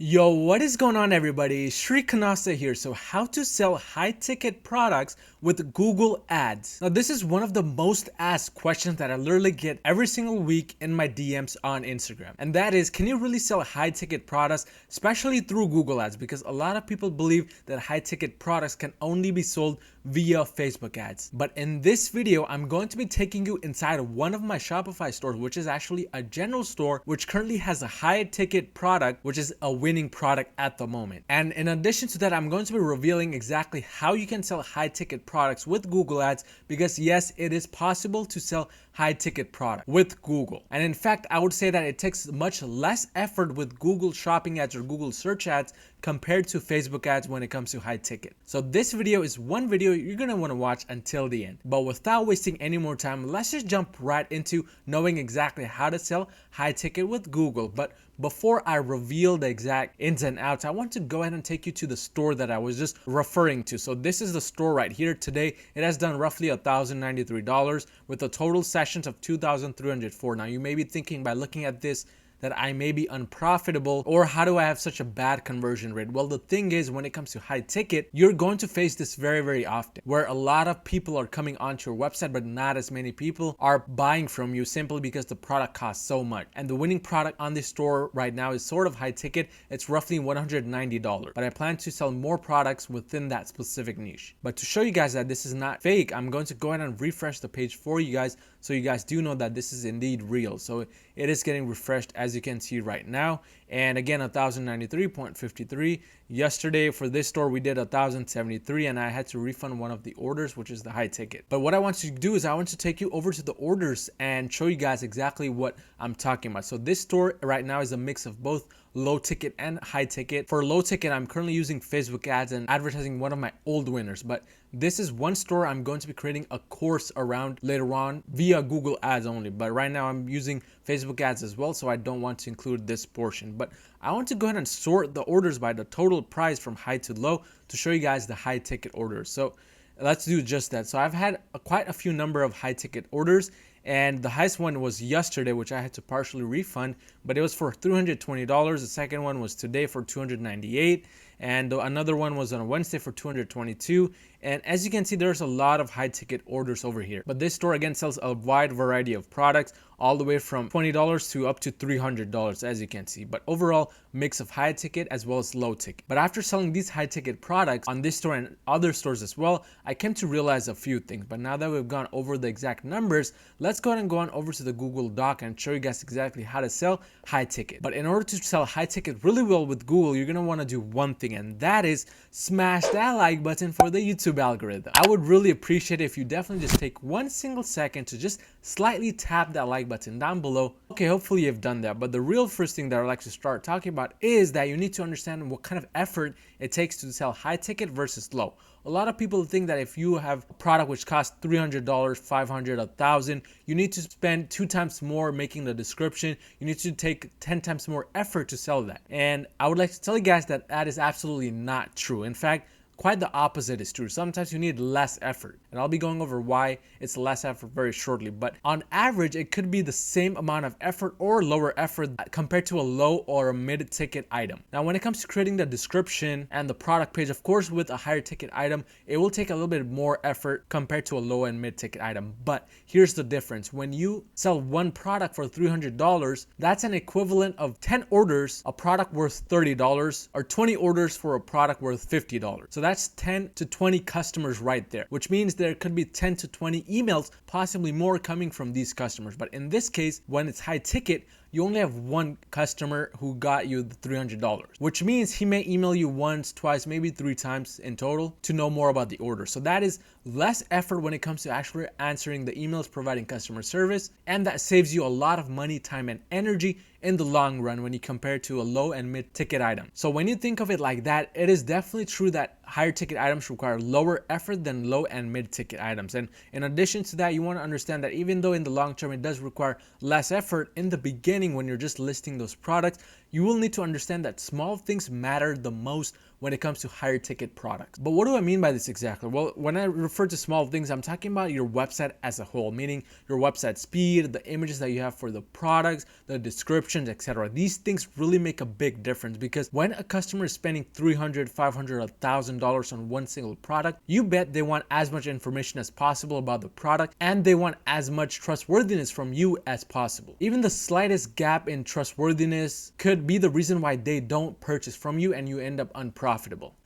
Yo, what is going on everybody? Shri Kanase here. So how to sell high ticket products with Google Ads. Now this is one of the most asked questions that I literally get every single week in my DMs on Instagram. And that is, can you really sell high ticket products, especially through Google Ads? Because a lot of people believe that high ticket products can only be sold via Facebook ads. But in this video, I'm going to be taking you inside of one of my Shopify stores, which is actually a general store, which currently has a high ticket product, which is a winning product at the moment. And in addition to that, I'm going to be revealing exactly how you can sell high ticket products with Google Ads, because yes, it is possible to sell high ticket product with Google. And in fact, I would say that it takes much less effort with Google shopping ads or Google search ads compared to Facebook ads when it comes to high ticket. So this video is one video you're gonna want to watch until the end. But without wasting any more time, let's just jump right into knowing exactly how to sell high ticket with Google. But before I reveal the exact ins and outs, I want to go ahead and take you to the store that I was just referring to. So this is the store right here. Today it has done roughly $1,093 with a total sessions of 2,304. Now you may be thinking by looking at this that I may be unprofitable, or how do I have such a bad conversion rate? Well, the thing is, when it comes to high ticket, you're going to face this very, very often, where a lot of people are coming onto your website, but not as many people are buying from you simply because the product costs so much. And the winning product on this store right now is sort of high ticket. It's roughly $190, but I plan to sell more products within that specific niche. But to show you guys that this is not fake, I'm going to go ahead and refresh the page for you guys so you guys do know that this is indeed real. So it is getting refreshed as you can see right now. And again, 1,093.53. Yesterday for this store we did 1,073, and I had to refund one of the orders, which is the high ticket. But what I want to do is I want to take you over to the orders and show you guys exactly what I'm talking about. So this store right now is a mix of both low ticket and high ticket. For low ticket, I'm currently using Facebook ads and advertising one of my old winners, but this is one store I'm going to be creating a course around later on via Google ads only. But right now I'm using Facebook ads as well, so I don't want to include this portion. But I want to go ahead and sort the orders by the total price from high to low to show you guys the high ticket orders. So let's do just that. So I've had quite a few number of high ticket orders, and the highest one was yesterday, which I had to partially refund, but it was for $320. The second one was today for $298, and another one was on a Wednesday for $222. And as you can see, there's a lot of high ticket orders over here. But this store again sells a wide variety of products, all the way from $20 to up to $300, as you can see. But overall, mix of high ticket as well as low ticket. But after selling these high ticket products on this store and other stores as well, I came to realize a few things. But now that we've gone over the exact numbers, let's go ahead and go on over to the Google Doc and show you guys exactly how to sell high ticket. But in order to sell high ticket really well with Google, you're gonna want to do one thing, and that is smash that like button for the YouTube algorithm. I would really appreciate it if you definitely just take one single second to just slightly tap that like button down below. Okay, hopefully you've done that. But the real first thing that I'd like to start talking about is that you need to understand what kind of effort it takes to sell high ticket versus low. A lot of people think that if you have a product which costs $300, $500, $1,000, you need to spend 2 times more making the description. You need to take 10 times more effort to sell that. And I would like to tell you guys that that is absolutely not true. In fact, quite the opposite is true. Sometimes you need less effort, and I'll be going over why it's less effort very shortly. But on average, it could be the same amount of effort or lower effort compared to a low or a mid ticket item. Now, when it comes to creating the description and the product page, of course, with a higher ticket item, it will take a little bit more effort compared to a low and mid ticket item. But here's the difference. When you sell one product for $300, that's an equivalent of 10 orders, a product worth $30, or 20 orders for a product worth $50. So that's 10 to 20 customers right there, which means there could be 10 to 20 emails, possibly more, coming from these customers. But in this case, when it's high ticket, you only have one customer who got you the $300, which means he may email you once, twice, maybe 3 times in total to know more about the order. So that is less effort when it comes to actually answering the emails, providing customer service, and that saves you a lot of money, time, and energy in the long run when you compare to a low and mid ticket item. So when you think of it like that, it is definitely true that higher ticket items require lower effort than low and mid ticket items. And in addition to that, you want to understand that even though in the long term it does require less effort, in the beginning when you're just listing those products, you will need to understand that small things matter the most when it comes to higher ticket products. But what do I mean by this exactly? Well, when I refer to small things, I'm talking about your website as a whole, meaning your website speed, the images that you have for the products, the descriptions, etc. These things really make a big difference, because when a customer is spending $300, $500, $1,000 on one single product, you bet they want as much information as possible about the product, and they want as much trustworthiness from you as possible. Even the slightest gap in trustworthiness could be the reason why they don't purchase from you and you end up unprofitable.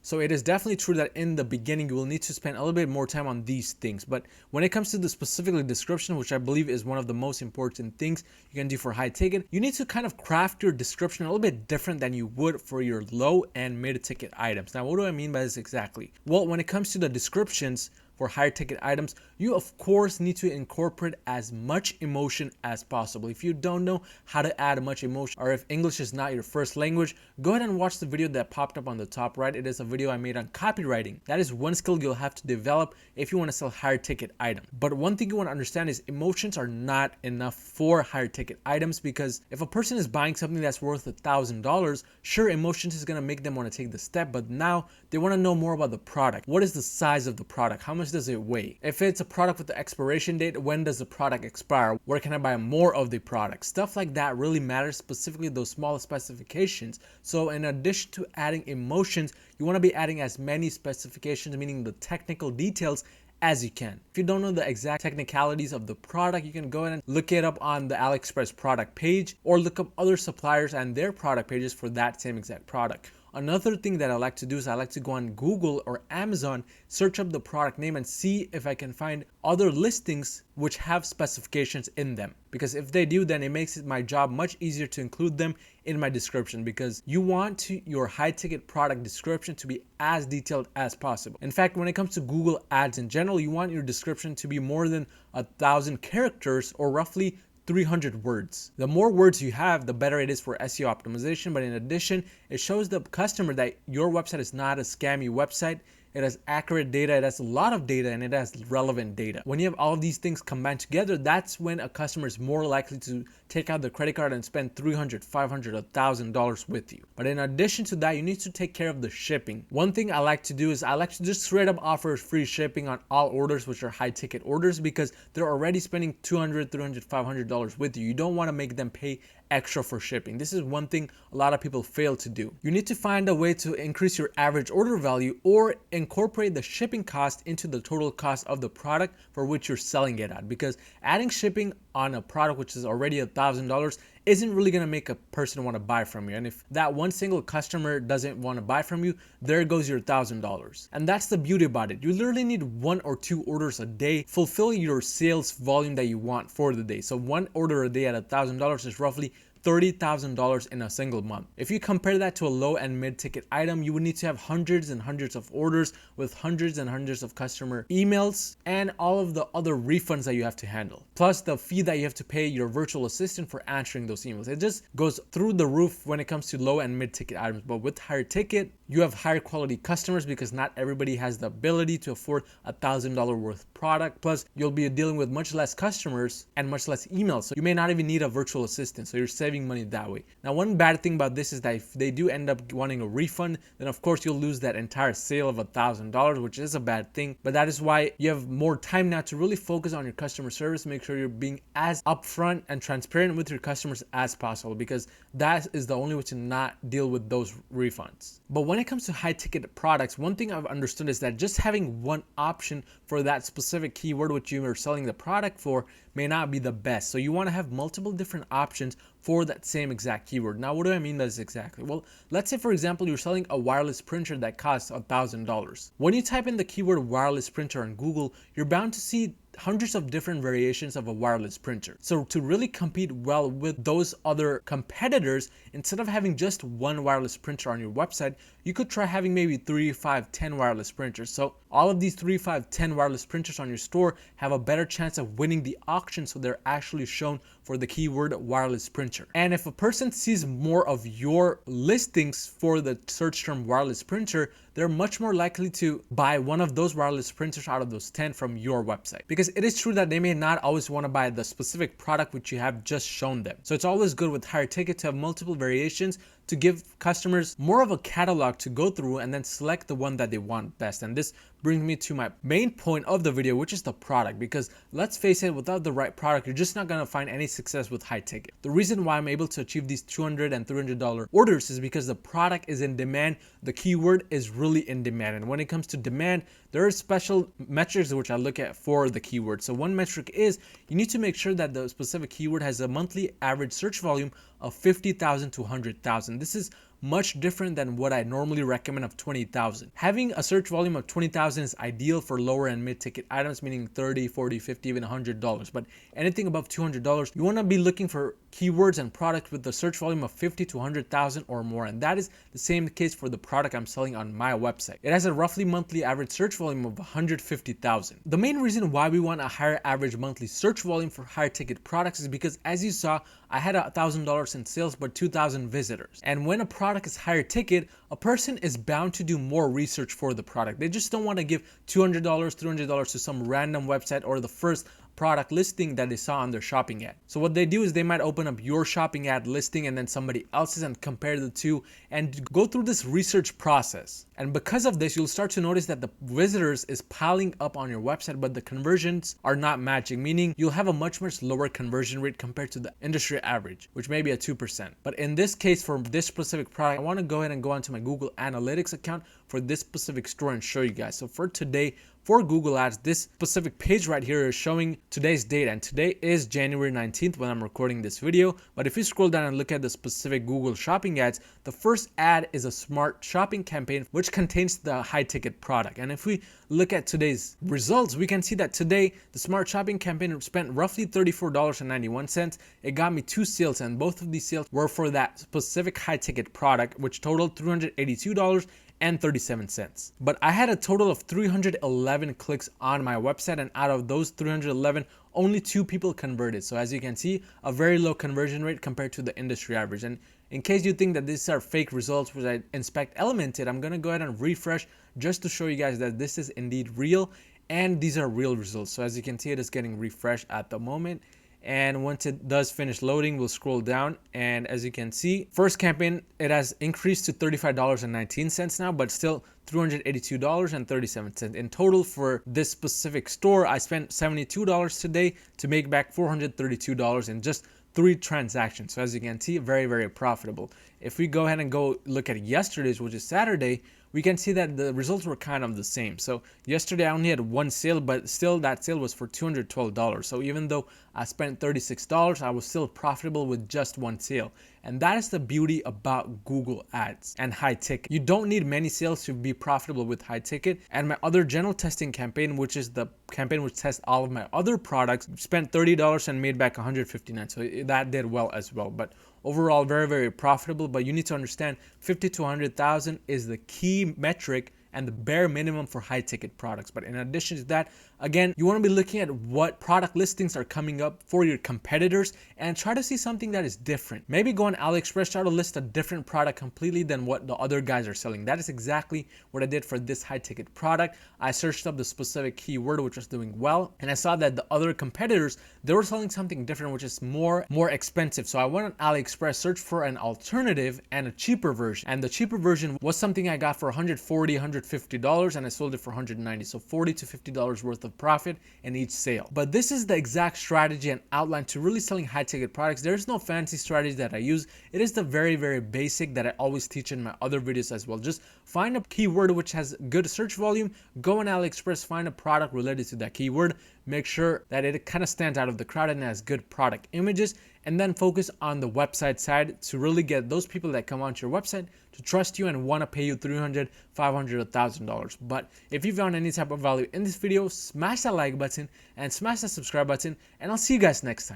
So it is definitely true that in the beginning you will need to spend a little bit more time on these things. But when it comes to the specifically description, which I believe is one of the most important things you can do for high ticket, you need to kind of craft your description a little bit different than you would for your low and mid ticket items. Now, what do I mean by this exactly? Well, when it comes to the descriptions for higher ticket items, you of course need to incorporate as much emotion as possible. If you don't know how to add much emotion, or if English is not your first language, go ahead and watch the video that popped up on the top right. It is a video I made on copywriting. That is one skill you'll have to develop if you want to sell higher ticket items. But one thing you want to understand is emotions are not enough for higher ticket items, because if a person is buying something that's worth $1,000, sure, emotions is going to make them want to take the step, but now they want to know more about the product. What is the size of the product? How much does it weigh? If it's a product with the expiration date, when does the product expire? Where can I buy more of the product? Stuff like that really matters, specifically those small specifications. So in addition to adding emotions, you want to be adding as many specifications, meaning the technical details, as you can. If you don't know the exact technicalities of the product, you can go ahead and look it up on the AliExpress product page, or look up other suppliers and their product pages for that same exact product. Another thing that I like to do is I like to go on Google or Amazon, search up the product name, and see if I can find other listings which have specifications in them. Because if they do, then it makes my job much easier to include them in my description, because you want your high ticket product description to be as detailed as possible. In fact, when it comes to Google ads in general, you want your description to be more than 1,000 characters, or roughly 300 words. The more words you have, the better it is for SEO optimization. But in addition, it shows the customer that your website is not a scammy website. It has accurate data, it has a lot of data, and it has relevant data. When you have all of these things combined together, that's when a customer is more likely to take out their credit card and spend $300, $500, $1,000 with you. But in addition to that, you need to take care of the shipping. One thing I like to do is I like to just straight up offer free shipping on all orders which are high ticket orders, because they're already spending $200, $300, $500 with you. You don't want to make them pay extra for shipping. This is one thing a lot of people fail to do. You need to find a way to increase your average order value, or incorporate the shipping cost into the total cost of the product for which you're selling it at, because adding shipping on a product which is already $1,000 isn't really going to make a person want to buy from you. And if that one single customer doesn't want to buy from you, there goes your $1,000. And that's the beauty about it. You literally need 1 or 2 orders a day, fulfill your sales volume that you want for the day. So 1 order a day at $1,000 is roughly $30,000 in a single month. If you compare that to a low and mid ticket item, you would need to have hundreds and hundreds of orders with hundreds and hundreds of customer emails and all of the other refunds that you have to handle, plus the fee that you have to pay your virtual assistant for answering those emails. It just goes through the roof when it comes to low and mid ticket items. But with higher ticket, you have higher quality customers, because not everybody has the ability to afford $1,000 worth product. Plus, you'll be dealing with much less customers and much less emails. So you may not even need a virtual assistant. So you're saving money that way. Now, one bad thing about this is that if they do end up wanting a refund, then of course you'll lose that entire sale of $1,000, which is a bad thing. But that is why you have more time now to really focus on your customer service. Make sure you're being as upfront and transparent with your customers as possible, because that is the only way to not deal with those refunds. But when it comes to high ticket products, one thing I've understood is that just having one option for that specific keyword which you are selling the product for may not be the best. So you want to have multiple different options for that same exact keyword. Now, what do I mean by this exactly? Well, let's say for example, you're selling a wireless printer that costs $1,000. When you type in the keyword wireless printer on Google, you're bound to see hundreds of different variations of a wireless printer. So to really compete well with those other competitors, instead of having just one wireless printer on your website, you could try having maybe 3, 5, 10 wireless printers. So all of these 3, 5, 10 wireless printers on your store have a better chance of winning the auction, so they're actually shown for the keyword wireless printer. And if a person sees more of your listings for the search term wireless printer, they're much more likely to buy one of those wireless printers out of those 10 from your website. Because it is true that they may not always want to buy the specific product which you have just shown them. So it's always good with higher ticket to have multiple variations to give customers more of a catalog to go through and then select the one that they want best. And this brings me to my main point of the video, which is the product. Because let's face it, without the right product, you're just not going to find any success with high ticket. The reason why I'm able to achieve these $200 and $300 orders is because the product is in demand. The keyword is really in demand. And when it comes to demand, there are special metrics which I look at for the keyword. So one metric is you need to make sure that the specific keyword has a monthly average search volume of 50,000 to 100,000. This is much different than what I normally recommend of 20,000. Having a search volume of 20,000 is ideal for lower and mid ticket items, meaning 30, 40, 50, even $100. But anything above $200, you want to be looking for keywords and products with the search volume of 50 to 100,000 or more. And that is the same case for the product I'm selling on my website. It has a roughly monthly average search volume of 150,000. The main reason why we want a higher average monthly search volume for higher ticket products is because, as you saw, I had $1,000 in sales but 2,000 visitors. And when a product is higher ticket, a person is bound to do more research for the product. They just don't want to give $200, $300 to some random website or the first product listing that they saw on their shopping ad. So what they do is they might open up your shopping ad listing and then somebody else's and compare the two and go through this research process. And because of this, you'll start to notice that the visitors is piling up on your website, but the conversions are not matching, meaning you'll have a much lower conversion rate compared to the industry average, which may be a 2%. But in this case, for this specific product, I want to go ahead and go onto my Google Analytics account for this specific store and show you guys. So for today, for Google Ads, this specific page right here is showing today's date, and today is January 19th when I'm recording this video. But if you scroll down and look at the specific Google shopping ads, the first ad is a smart shopping campaign which contains the high ticket product. And if we look at today's results, we can see that today the smart shopping campaign spent roughly $34.91. It got me 2 sales, and both of these sales were for that specific high ticket product, which totaled $382 and 37 cents. But I had a total of 311 clicks on my website, and out of those 311, only 2 people converted. So as you can see, a very low conversion rate compared to the industry average. And in case you think that these are fake results, which I inspect elemented, I'm gonna go ahead and refresh just to show you guys that this is indeed real and these are real results. So as you can see, it is getting refreshed at the moment. And once it does finish loading, we'll scroll down, and as you can see, first campaign, it has increased to $35.19 now, but still $382.37. In total for this specific store, I spent $72 today to make back $432 in just 3 transactions. So as you can see, very profitable. If we go ahead and go look at yesterday's, which is Saturday, we can see that the results were kind of the same. So yesterday I only had 1 sale, but still that sale was for $212. So even though I spent $36, I was still profitable with just 1 sale. And that is the beauty about Google Ads and high ticket. You don't need many sales to be profitable with high ticket. And my other general testing campaign, which is the campaign which tests all of my other products, spent $30 and made back $159. So that did well as well. But overall, very profitable. But you need to understand 50 to 100,000 is the key metric and the bare minimum for high ticket products. But in addition to that, again, you want to be looking at what product listings are coming up for your competitors and try to see something that is different. Maybe go on AliExpress, try to list a different product completely than what the other guys are selling. That is exactly what I did for this high ticket product. I searched up the specific keyword which was doing well, and I saw that the other competitors, they were selling something different which is more expensive. So I went on AliExpress, searched for an alternative and a cheaper version, and the cheaper version was something I got for $140, $150, and I sold it for $190. So $40 to $50 worth of profit in each sale. But this is the exact strategy and outline to really selling high ticket products. There's no fancy strategy that I use. It is the very basic that I always teach in my other videos as well. Just find a keyword which has good search volume, go on AliExpress, find a product related to that keyword, make sure that it kind of stands out of the crowd and has good product images, and then focus on the website side to really get those people that come onto your website to trust you and want to pay you $300, $500, $1,000. But if you found any type of value in this video, smash that like button and smash that subscribe button, and I'll see you guys next time.